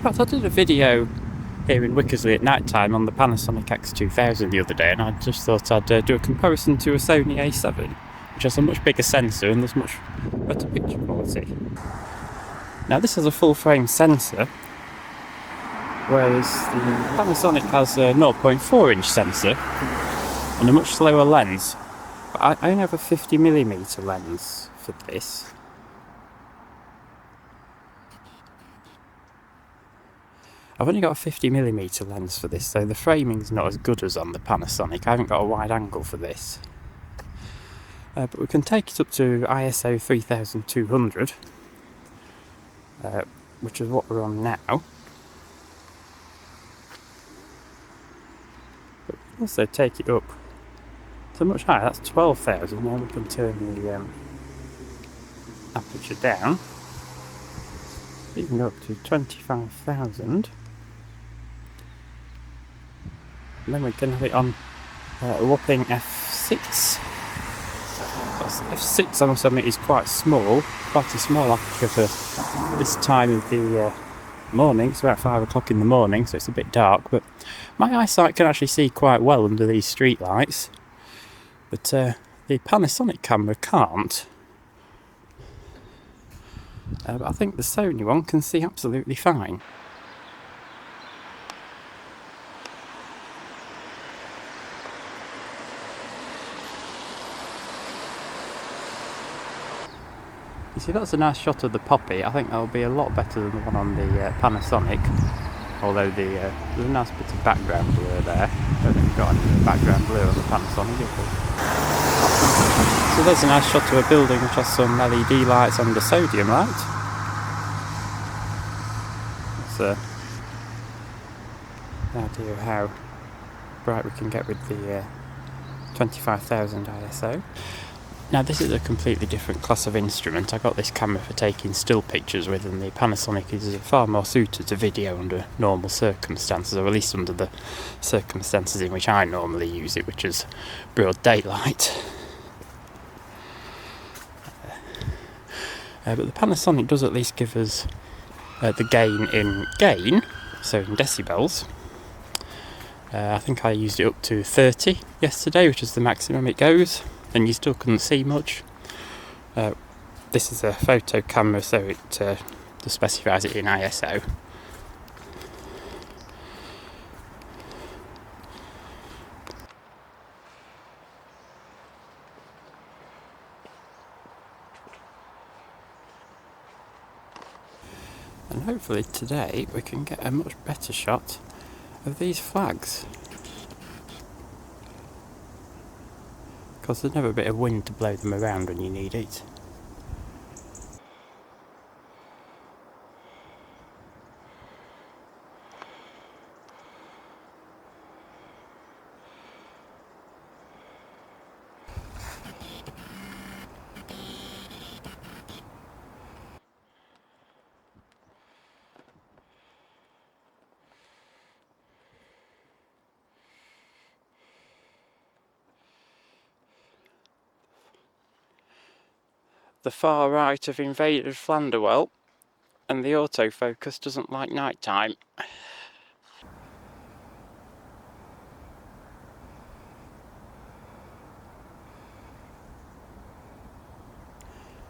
fact, I did a video here in Wickersley at night time on the Panasonic X2000 the other day, and I just thought I'd do a comparison to a Sony A7, which has a much bigger sensor and there's much better picture quality. Now this has a full frame sensor, whereas the Panasonic has a 0.4 inch sensor and a much slower lens. But I only have a 50mm lens for this. I've only got a 50mm lens for this, so the framing's not as good as on the Panasonic. I haven't got a wide angle for this. But we can take it up to ISO 3200, which is what we're on now. But we can also take it up to much higher, that's 12,000. Now we can turn the aperture down. You can go up to 25,000. And then we can have it on a whopping f6. F6, I must admit, is quite small, quite a small aperture for this time of the morning. It's about 5 o'clock in the morning, so it's a bit dark, but my eyesight can actually see quite well under these street lights. But the Panasonic camera can't. But I think the Sony one can see absolutely fine. You see, that's a nice shot of the poppy. I think that'll be a lot better than the one on the Panasonic. Although there's a nice bit of background blur there. I don't think we've got any background blur on the Panasonic, have we? So there's a nice shot of a building which has some LED lights and a sodium light. That's an idea of how bright we can get with the 25,000 ISO. Now this is a completely different class of instrument. I got this camera for taking still pictures with, and the Panasonic is far more suited to video under normal circumstances, or at least under the circumstances in which I normally use it, which is broad daylight. But the Panasonic does at least give us the gain in gain, so in decibels. I think I used it up to 30 yesterday, which is the maximum it goes, and you still couldn't see much. This is a photo camera, so it just specifies it in ISO. And hopefully today we can get a much better shot of these flags. Because there's never a bit of wind to blow them around when you need it. The far right have invaded Flanderwell, and the autofocus doesn't like night time.